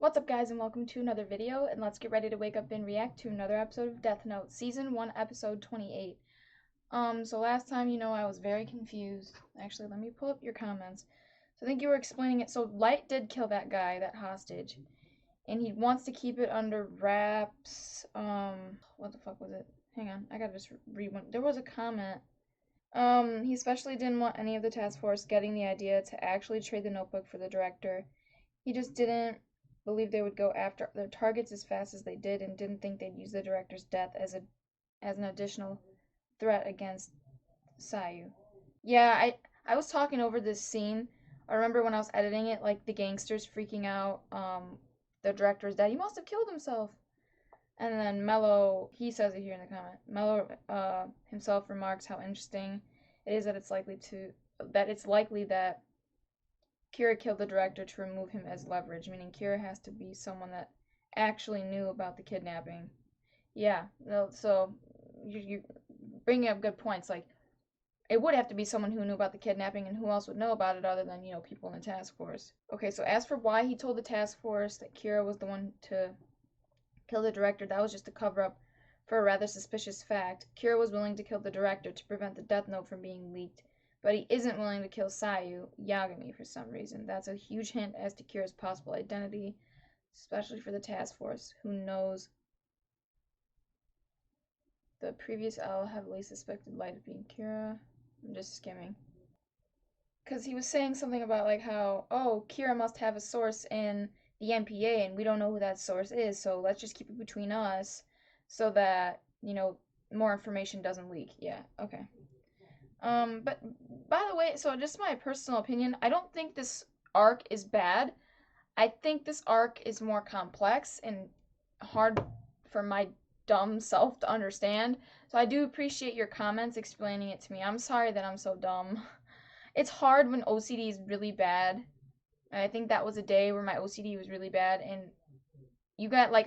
What's up, guys, and welcome to another video, and let's get ready to wake up and react to another episode of Death Note, Season 1, Episode 28. So last time, I was very confused. Actually, let me pull up your comments. So I think you were explaining it. So Light did kill that guy, that hostage, and he wants to keep it under wraps. What the fuck was it? Hang on, I gotta just read one. There was a comment. He especially didn't want any of the task force getting the idea to actually trade the notebook for the director. He just didn't believe they would go after their targets as fast as they did and didn't think they'd use the director's death as an additional threat against Sayu. Yeah, I was talking over this scene. I remember when I was editing it, like the gangsters freaking out, the director's dead. He must have killed himself. And then Mello, he says it here in the comment. Mello himself remarks how interesting it is that it's likely that Kira killed the director to remove him as leverage, meaning Kira has to be someone that actually knew about the kidnapping. Yeah, so you're bringing up good points. Like, it would have to be someone who knew about the kidnapping, and who else would know about it other than, people in the task force. Okay, so as for why he told the task force that Kira was the one to kill the director, that was just a cover up for a rather suspicious fact. Kira was willing to kill the director to prevent the death note from being leaked, but he isn't willing to kill Sayu, Yagami, for some reason. That's a huge hint as to Kira's possible identity, especially for the task force, who knows the previous L heavily suspected Light of being Kira. I'm just skimming. Because he was saying something about, like, how, oh, Kira must have a source in the NPA, and we don't know who that source is, so let's just keep it between us so that, more information doesn't leak. Yeah, okay. But by the way, so just my personal opinion, I don't think this arc is bad. I think this arc is more complex and hard for my dumb self to understand. So I do appreciate your comments explaining it to me. I'm sorry that I'm so dumb. It's hard when OCD is really bad. And I think that was a day where my OCD was really bad, and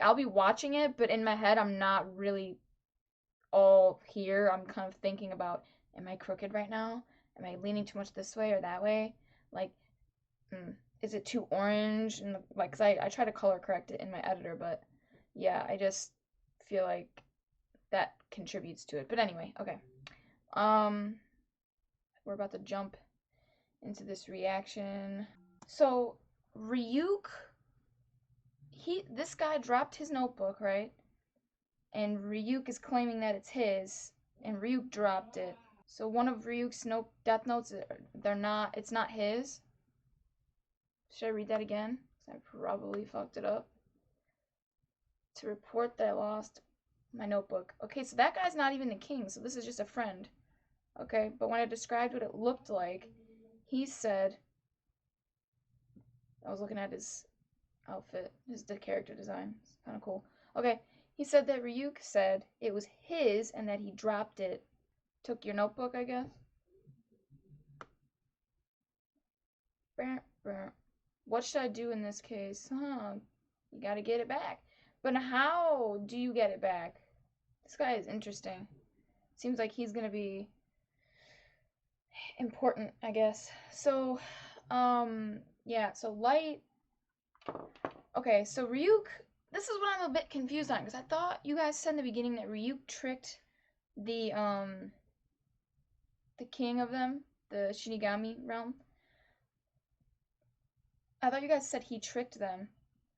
I'll be watching it, but in my head I'm not really all here. I'm kind of thinking about, am I crooked right now? Am I leaning too much this way or that way? Like, is it too orange? And like, 'cause I try to color correct it in my editor, but yeah, I just feel like that contributes to it. But anyway, okay. We're about to jump into this reaction. So Ryuk, this guy dropped his notebook, right? And Ryuk is claiming that it's his, and Ryuk dropped it. So one of Ryuk's death notes, it's not his. Should I read that again? Because I probably fucked it up. To report that I lost my notebook. Okay, so that guy's not even the king, so this is just a friend. Okay, but when I described what it looked like, he said, I was looking at his outfit, the character design. It's kind of cool. Okay, he said that Ryuk said it was his and that he dropped it. Took your notebook, I guess. What should I do in this case? You gotta get it back. But how do you get it back? This guy is interesting. Seems like he's gonna be important, I guess. So, yeah, so Light. Okay, so Ryuk, this is what I'm a bit confused on, because I thought you guys said in the beginning that Ryuk tricked the king of them, the Shinigami realm. I thought you guys said he tricked them.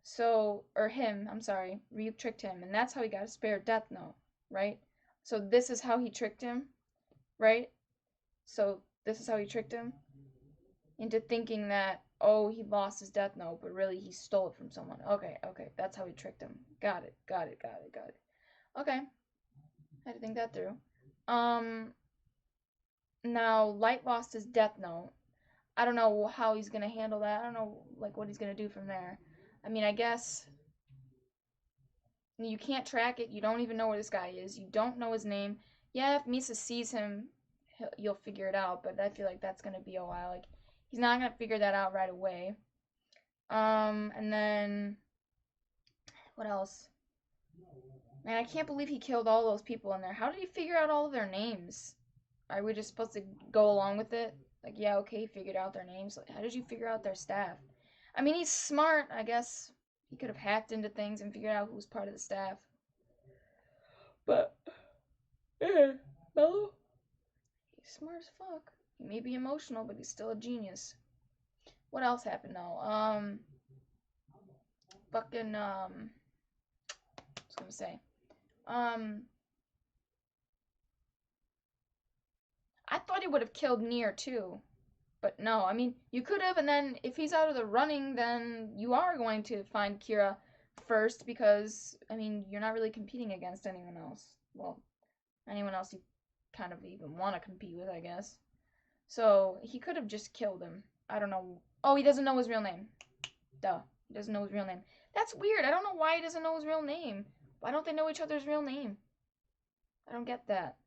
So, or him, I'm sorry. Ryuk tricked him, and that's how he got a spare death note, right? So this is how he tricked him, right? So this is how he tricked him into thinking that, oh, he lost his death note, but really he stole it from someone. Okay, that's how he tricked him. Got it. Okay, I had to think that through. Now Light lost his death note. I don't know how he's gonna handle that. I don't know, like, what he's gonna do from there. I mean, I guess you can't track it. You don't even know where this guy is. You don't know his name. Yeah, if Misa sees him, you'll figure it out, but I feel like that's gonna be a while. Like, he's not gonna figure that out right away. And then what else? Man, I can't believe he killed all those people in there. How did he figure out all of their names? Are we just supposed to go along with it? Like, yeah, okay, he figured out their names. Like, how did you figure out their staff? I mean, he's smart, I guess. He could have hacked into things and figured out who was part of the staff. But, yeah, Mello, he's smart as fuck. He may be emotional, but he's still a genius. What else happened though? Fucking, I was gonna say, I thought he would have killed Nier too. But no, I mean, you could have, and then if he's out of the running, then you are going to find Kira first because, I mean, you're not really competing against anyone else. Well, anyone else you kind of even want to compete with, I guess. So, he could have just killed him. I don't know. Oh, he doesn't know his real name. Duh. He doesn't know his real name. That's weird. I don't know why he doesn't know his real name. Why don't they know each other's real name? I don't get that.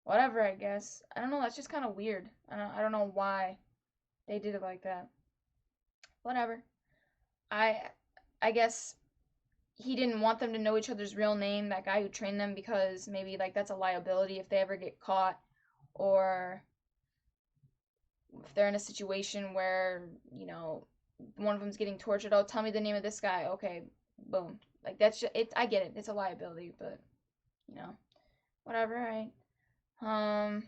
Whatever, I guess. I don't know. That's just kind of weird. I don't know why they did it like that. Whatever. I I guess he didn't want them to know each other's real name, that guy who trained them, because maybe like that's a liability if they ever get caught, or if they're in a situation where, you know, one of them's getting tortured. Oh, tell me the name of this guy. Okay, boom. Like that's just, it. I get it. It's a liability, but you know, whatever. Right. Um.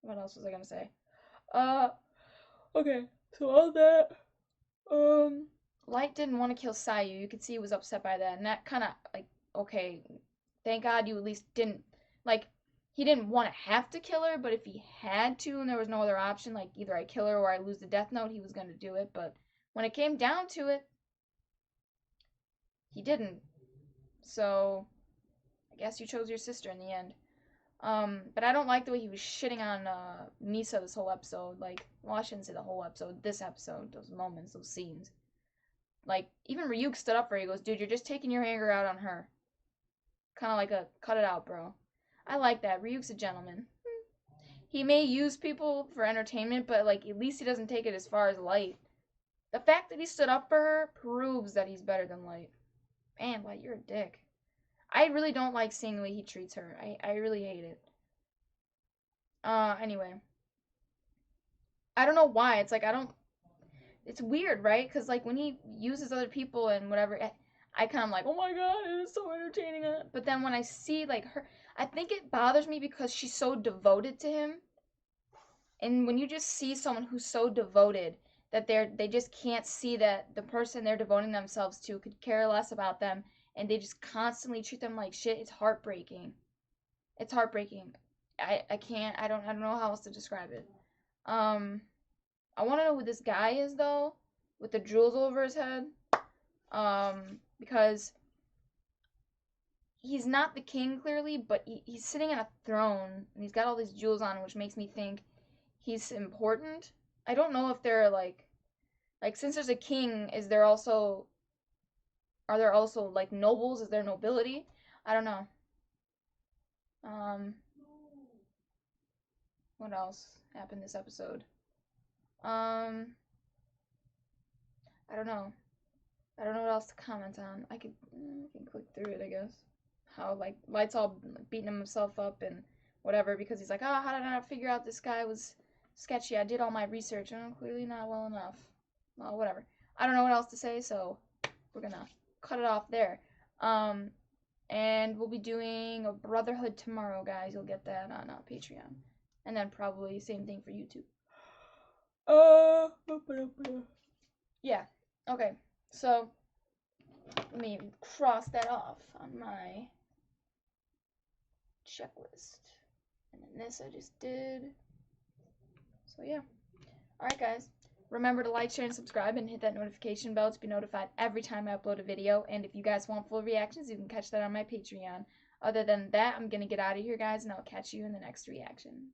What else was I gonna say? Uh. Okay. So all that. Light didn't want to kill Sayu. You could see he was upset by that, and that kind of like, okay, thank God you at least didn't, like, he didn't want to have to kill her, but if he had to and there was no other option, like either I kill her or I lose the death note, he was going to do it. But when it came down to it, he didn't. So I guess you chose your sister in the end. But I don't like the way he was shitting on Misa this whole episode. Like, well, I shouldn't say the whole episode. This episode, those moments, those scenes. Like, even Ryuk stood up for her. He goes, dude, you're just taking your anger out on her. Kind of like a, cut it out, bro. I like that. Ryuk's a gentleman. He may use people for entertainment, but, like, at least he doesn't take it as far as Light. The fact that he stood up for her proves that he's better than Light. Man, Light, you're a dick. I really don't like seeing the way he treats her. I really hate it. Anyway. I don't know why. It's like, I don't, it's weird, right? Because, like, when he uses other people and whatever, I kind of like, oh my god, it is so entertaining. But then when I see, like, her, I think it bothers me because she's so devoted to him. And when you just see someone who's so devoted that they just can't see that the person they're devoting themselves to could care less about them, and they just constantly treat them like shit, it's heartbreaking. It's heartbreaking. I can't, I don't know how else to describe it. I want to know who this guy is though, with the jewels over his head. Because he's not the king clearly, but he's sitting on a throne and he's got all these jewels on, which makes me think he's important. I don't know if they're like since there's a king, are there also like nobles? Is there nobility? I don't know. Um, what else happened this episode? Um, I don't know. I don't know what else to comment on. I can click through it, I guess. How like Light's all beating himself up and whatever because he's like, oh, how did I not figure out this guy was sketchy? I did all my research and I'm clearly not well enough. Well, whatever. I don't know what else to say, so we're gonna cut it off there. And we'll be doing a Brotherhood tomorrow, guys. You'll get that on Patreon, and then probably same thing for YouTube. Yeah. Okay. So let me cross that off on my checklist. And then this I just did. So yeah. Alright guys. Remember to like, share, and subscribe, and hit that notification bell to be notified every time I upload a video. And if you guys want full reactions, you can catch that on my Patreon. Other than that, I'm going to get out of here, guys, and I'll catch you in the next reaction.